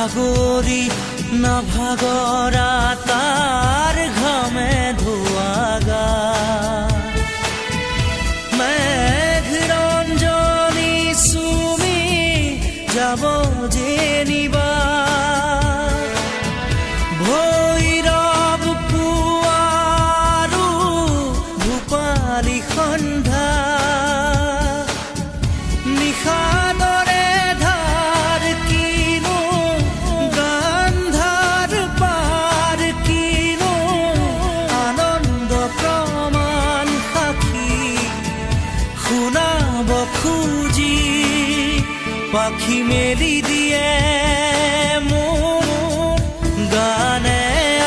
সাগৰী নাভাগৰা তাৰ ঘামে ধোয়াগা মেঘ ৰঞ্জনী সুমি যাব যে নিবা ভৈৰৱ পুৱাৰু ভূপালী সন্ধ্যা নিশাদৰে ধাৰ কিনো গান্ধাৰ পাৰ কিনো আনন্দ প্ৰমাণ সাক্ষী শুনাব খুজি পাখি মেলি দিয়ে মোৰ গানে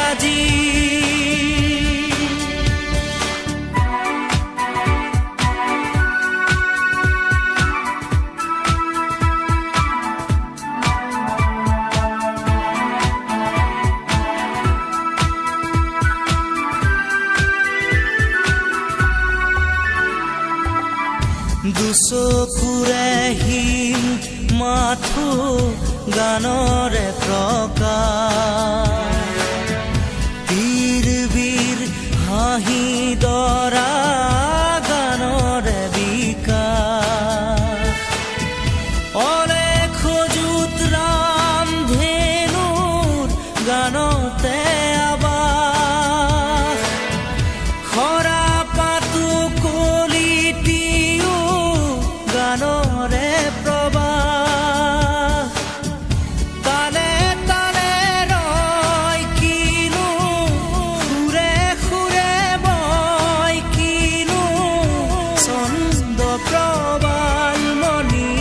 আজি দুচকুৰে হিম মাথো গানৰে প্ৰকাশ বীৰ বীৰ হাঁহি দৰা গানৰে বিকাশ অলেখ যুত ৰাম ধেনুৰ গানতে আবাস খৰা পাতো কলিটিও গানৰে প্ৰবাহ তালে তালে ৰয় কিনো সুৰে সুৰে বয় কিনো ছন্দ প্ৰবাল মণি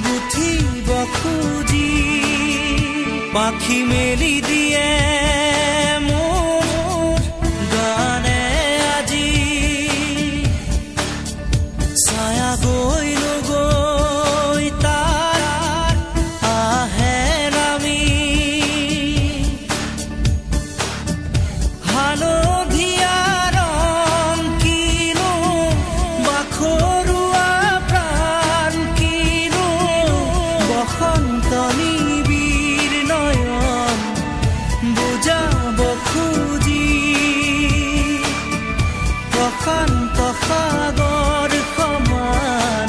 গুঠিব খুজি পাখি মেলি দিয়ে মোৰ গানে আজি ছায়া গৈ নগৈ তাৰ আহে নামি হালধীয়া ৰং কিনো বাখৰুৱা প্ৰাণ কিনো বসন্ত নিবিৰ নয়ন বুজাব খুজি প্ৰশান্ত সাগৰ সমান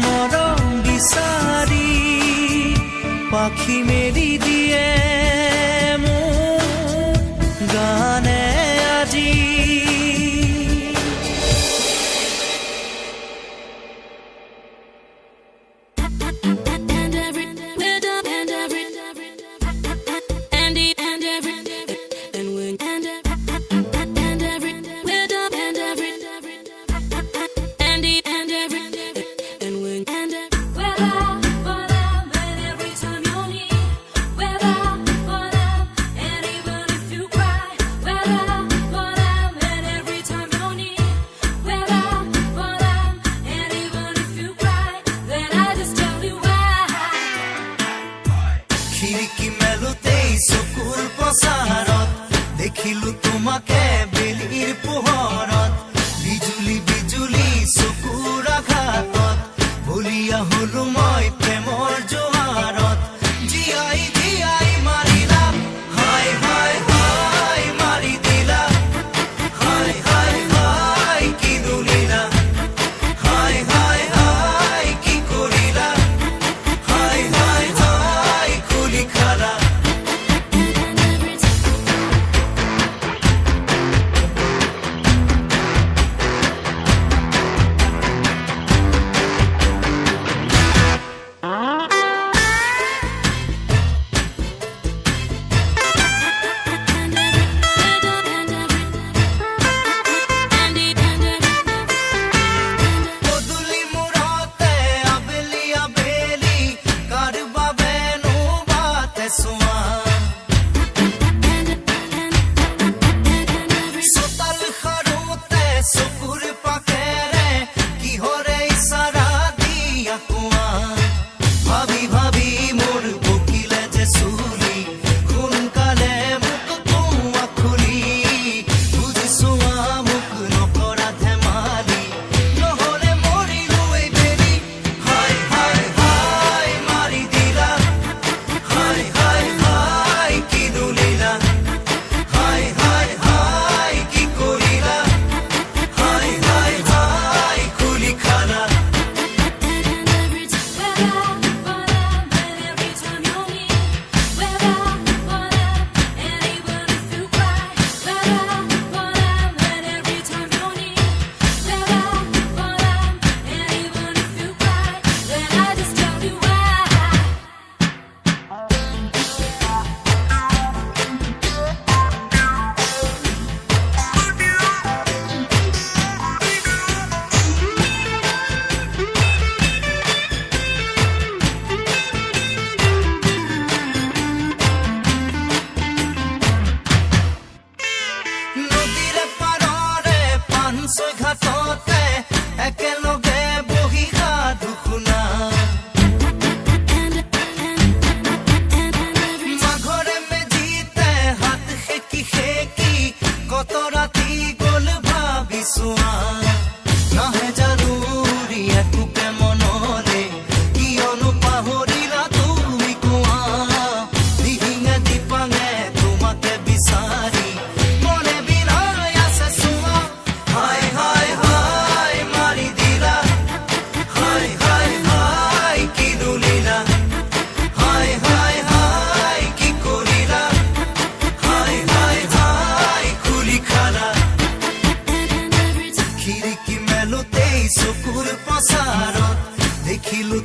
মৰম বিচাৰি পাখি মেলি দিয়ে মোৰ গানে আজি খিৰিকী মেলোতেই চকুৰ প্ৰচাৰত দেখিলো তোমাকে বেলিৰ পোহৰত বিজুলী বিজুলী চকুৰ আঘাতত বলিয়া হলো মই প্ৰেমৰ জোৱাৰত জীয়াই জীয়াই মাৰিলা হাই হাই হাই মাৰি দিলা হাই হাই হাই কি দুলিলা হাই হাই হাই কি কৰিলা হাই হাই হাই খুলি খালা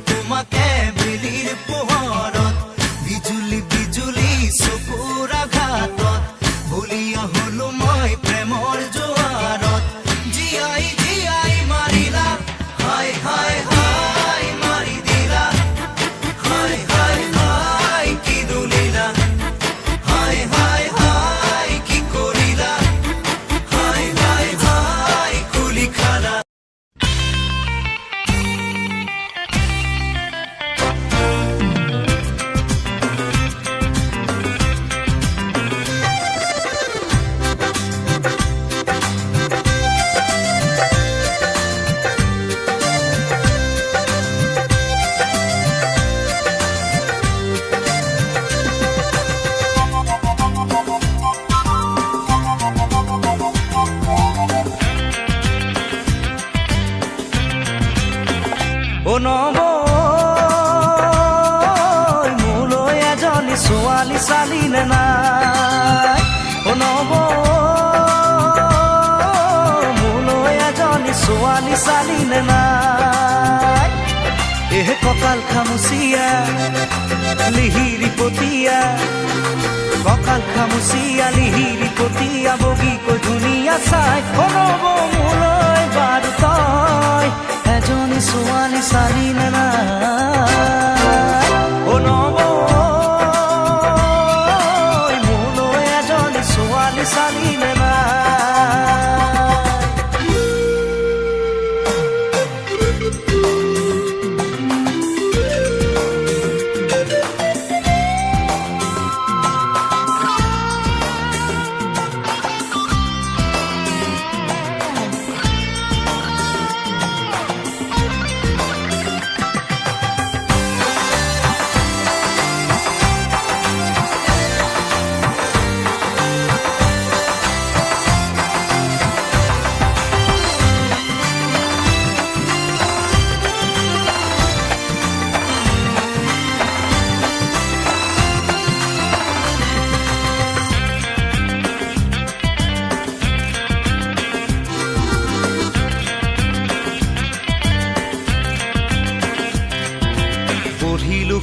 তোমাকে বেলিৰ পোহৰত বিজুলি বিজুলি চকুৰ আঘাতত বলিয়া হলো মই প্ৰেমৰ জোৱাৰত জীয়াই জীয়াই মাৰিলা হায় হায় হায় মাৰি দিলা হায় হায় হায় কি দুলিলা হায় হায় হায় কি কৰিলা হায় হায় হায় কুলি খালা মোলৈ এজনী ছোৱালী চালিলে নাই মোলৈ এজনী ছোৱালী চালিলে নাই এহে কঁকাল খামুচিয়া লিহিৰি পতিয়া কঁকাল খামুচিয়া লিহিৰি পতিয়া বগীকৈ ধুনীয়া চাই মোলৈ বাৰু তই এজনী ছোৱালী চালিলে নাই মোলৈ এজনী ছোৱালী চালিলে নাই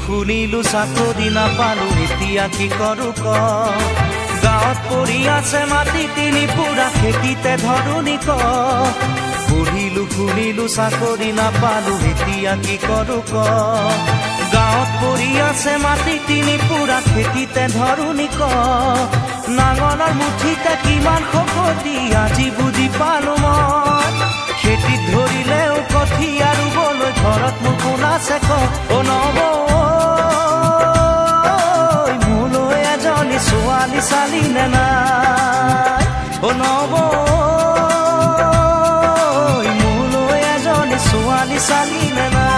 শুনিলো চাকৰি নাপালো এতিয়া কি কৰো ক গাঁৱত পৰি আছে মাটি তিনি পুৰা খেতিতে ধৰণি ক পঢ়িলো শুনিলো চাকৰি নাপালো এতিয়া কি কৰো ক গাঁৱত পৰি আছে মাটি তিনি পুৰা খেতিতে ধৰণি ক নাঙলৰ মুঠিতে কিমান শকতি আজি বুজি পালো মই খেতিত ধৰিলেও কঠীয়া ৰুবলৈ ঘৰত মোৰ কোন আছে ক মোলৈ এজনী ছোৱালী চালিলে নাই মোলৈ এজনী ছোৱালী চালিলে নাই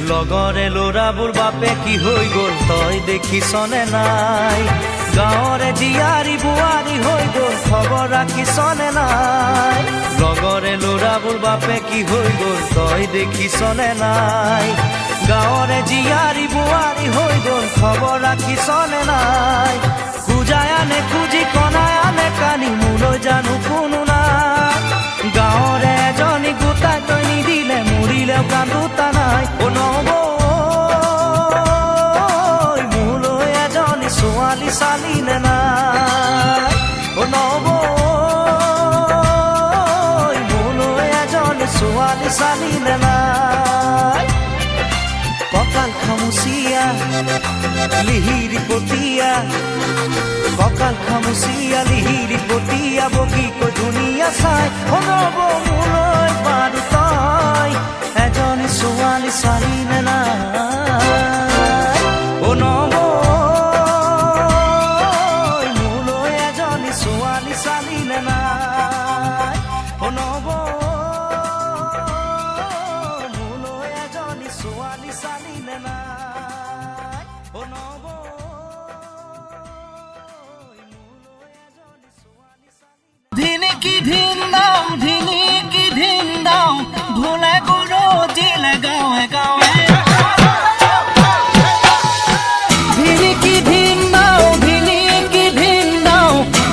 লগৰে ল'ৰাবোৰ বাপে কি হৈ গ'ল তই দেখিছনে নাই গাঁৱৰে জীয়াৰী বোৱাৰী হৈ গ'ল খবৰ ৰাখিছনে নাই লগৰে ল'ৰাবোৰ বাপে কি হৈ গ'ল তই দেখিছনে নাই গাঁৱৰে জীয়াৰী বোৱাৰী হৈ গ'ল খবৰ ৰাখিছনে নাই খুজাই আনে খুজি কণাই আনে কানি মোলৈ জানো কোনো নাই গাঁৱৰে এজনী গোটাই তই নিদিলে মৰিলেও কান্দোতা নাই মোলৈ এজনী ছোৱালী চালিলে নাই মোলৈ এজনী ছোৱালী চালিলে নাই কঁকাল খামুচিয়া লিহিৰি পতিয়া কাল খামুচিয়ালি হিৰি পতিয়া বগীকৈ ধুনীয়া চাই নব মোলৈ বাৰু তই এজনী ছোৱালী চালি নে নাই নব মোলৈ এজনী ছোৱালী চালি নে নাই নব মোলৈ এজনী ছোৱালী চালি নে নাই নব ধিনিকি ধিন দাও ভোলে গুৰু জিলে গাঁৱে গাঁৱে ধিনিকি ধিন দাও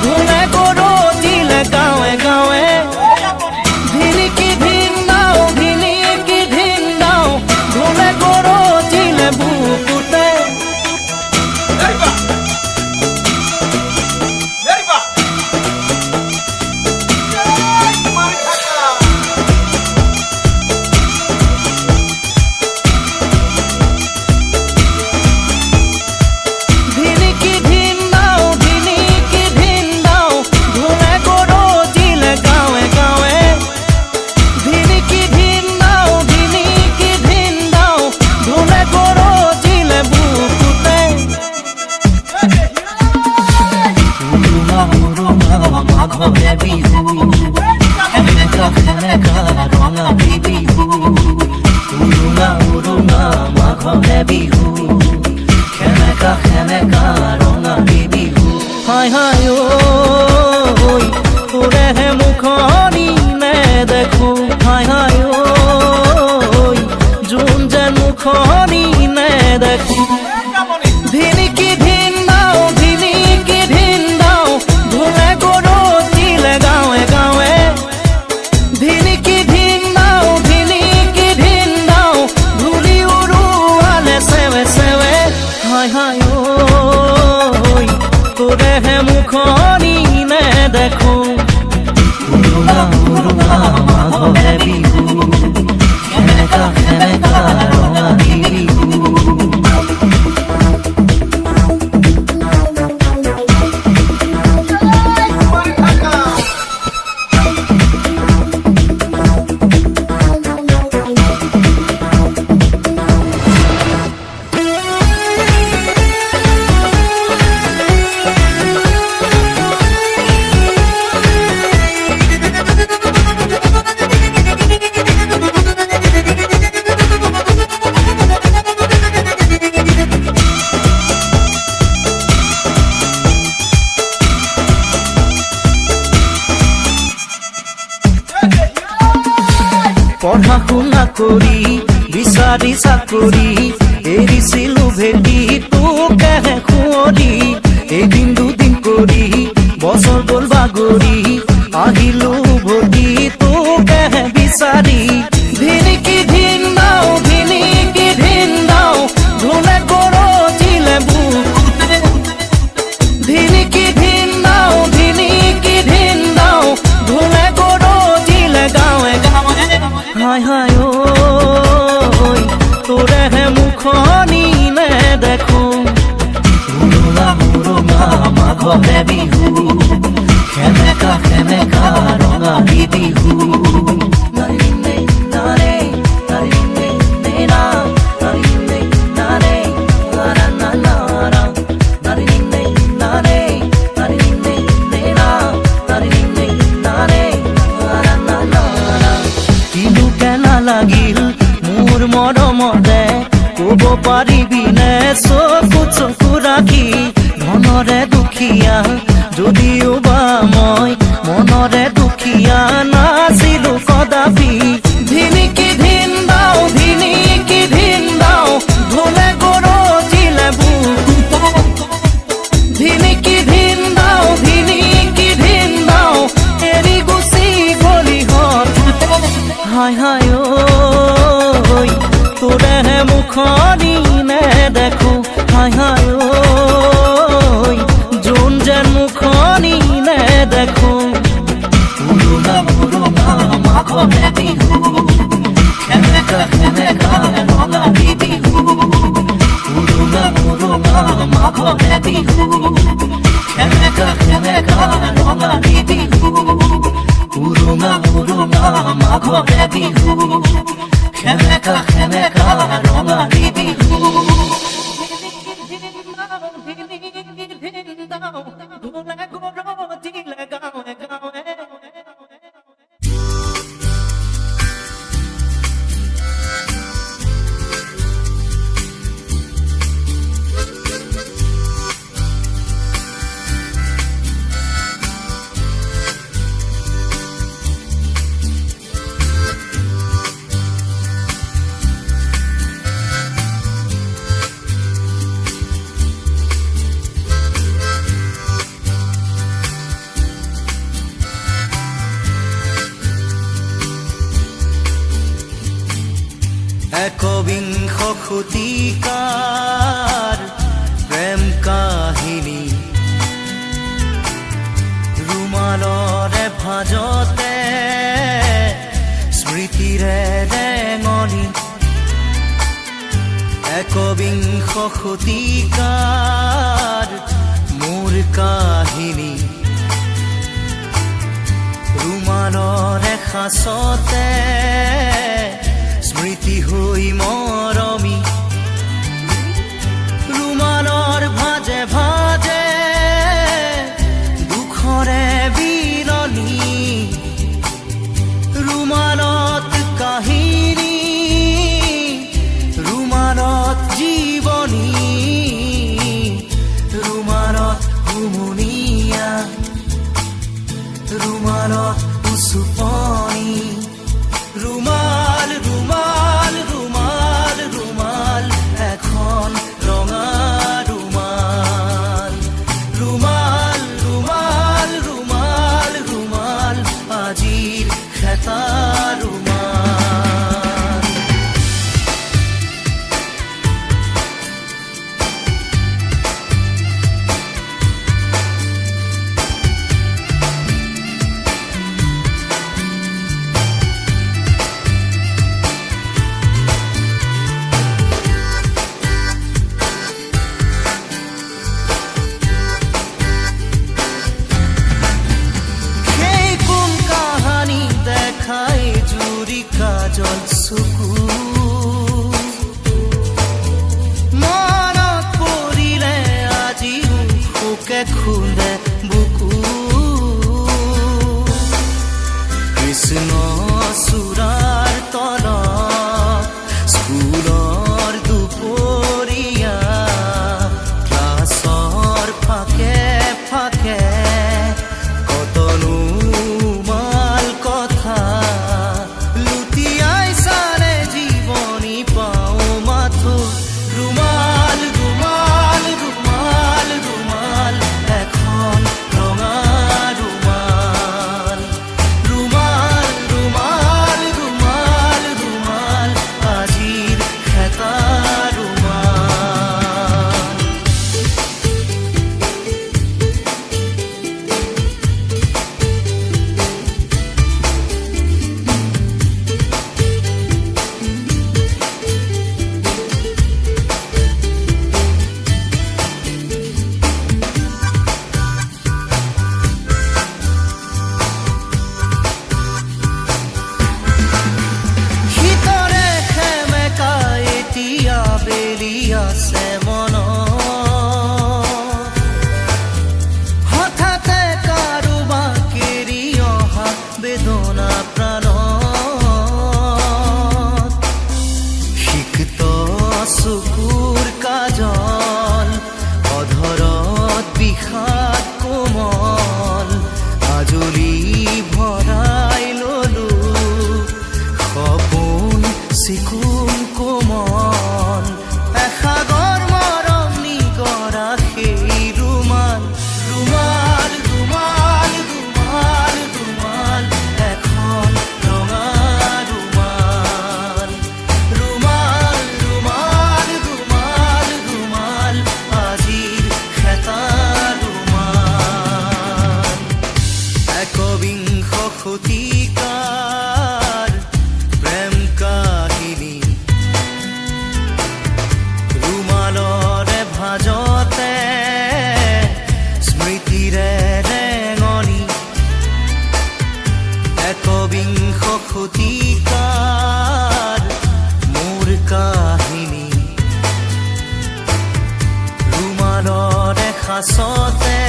ভোলে গুৰু জিলে গাঁৱে গাঁৱে ধিনিকি ধিন দাও ভোলে গুৰু জিলে বুকুতে হায় হায় ওই তোরে হে মুখনি নে দেখো হায় হায় ওই জুন যেন মুখনি নে দেখো ধিনিকি ধিন দাও ভোলে গুৰু জিলে গাঁৱে গাঁৱে ধিনিকি ধিন দাও ধুলি উৰুৱালে চেৱে চেৱে হায় হায় ওই তোৰে হে মুখনি নে দেখো উৰুঙা মাঘৰে বিহু খেমেকা ৰঙা বিহু পঢ়া শুনা কৰি বিচাৰি চাকৰি এৰিছিলো ভেটি তোকেহে খুঁৱৰি এদিন দুদিন কৰি বছৰ গ'ল বাগৰি আহিলো উভতি তোকেহে বিচাৰি ধিনিকি ধিন দাও ভোলে গুৰু জিলে বুকুতে ধিনিকি ধিন দাও ভোলে গুৰু জিলে গাঁৱে গাঁৱে হায় হায় ওই তোৰে হে মুখনি নে দেখো উৰুঙা মাঘৰে বিহু খেমেকা ৰঙা বিহু লাগিল মোৰ মৰমতে ক'ব পাৰিবি নে চকু ৰাখি ধনৰে দুখীয়া যদিও বা মই মনৰে দুখীয়া নাছিলো কদাপি ধিনিকি ধিন দাও ভোলে গুৰু জিলে বুকুতে ধিনিকি ধিন দাও এৰি গুচি গলি হঠাতে হায় হায় ওই তোরে হে মুখনি নে দেখো হায় হায় ওই জুন যেন মুখনি নে দেখো উৰুঙা মাঘৰে বিহু খেমেকা ৰঙা বিহু উৰুঙা মাঘৰে বিহু খেমেকা মাঘৰে বিহু সেমেকা সেমেকা ৰঙালী বিহু একবিংশ শতিকাৰ প্ৰেম কাহিনী ৰুমালৰে ভাজতে স্মৃতিৰে ৰেঙনি একবিংশ শতিকাৰ মোৰ কাহিনী ৰুমালৰে সাঁচতে স্মৃতি হৈ মৰমি ৰুমালৰ ভাজে ভাজে দুখৰে বিৰণি ৰুমালত কাহিনী ৰুমালত জীৱনী ৰুমালত হুমুনিয়া ৰুমালত উচুপনি ৰুমাল ৰুমাল ৰুমাল ৰুমাল এখন ৰঙা ৰুমাল ৰুমাল ৰুমাল ৰুমাল ৰুমাল আজিৰ খেতা ৰুমাল কাজল চকু মনত পৰিলে আজিও শোকে খুন্দে বুকু কৃষ্ণ চূড়াৰ তলত স্কুলৰ দুপৰীয়া ক্লাছৰ ফাকে ফাকে কতনো মাল কথা ৰুমাল ৰুমাল ৰুমাল ৰুমাল এখন ৰঙা ৰুমাল ৰুমাল ৰুমাল ৰুমাল ৰুমাল আজিৰ খেতা ৰুমাল আছে মনত হঠাতে কাৰোবাক এৰি অহা বেদনা প্ৰাণত সিক্ত চকুৰ কাজল অধৰত বিষাদ কোমল আজলি ভৰাই ললো সপোন চিকুণ কোমল সাগৰ মৰম নিগৰা সেই ৰুমাল ৰুমাল ৰুমাল ৰুমাল ৰুমাল এখন ৰঙা ৰুমাল ৰুমাল ৰুমাল ৰুমাল ৰুমাল আজিৰ খেতা ৰুমাল একবিংশ শতিকাৰ প্ৰেম কাহিনী ৰুমালৰে ভাজতে স্মৃতিৰে ৰেঙনি একবিংশ শতিকাৰ মোৰ কাহিনী ৰুমালৰ এসাঁচতে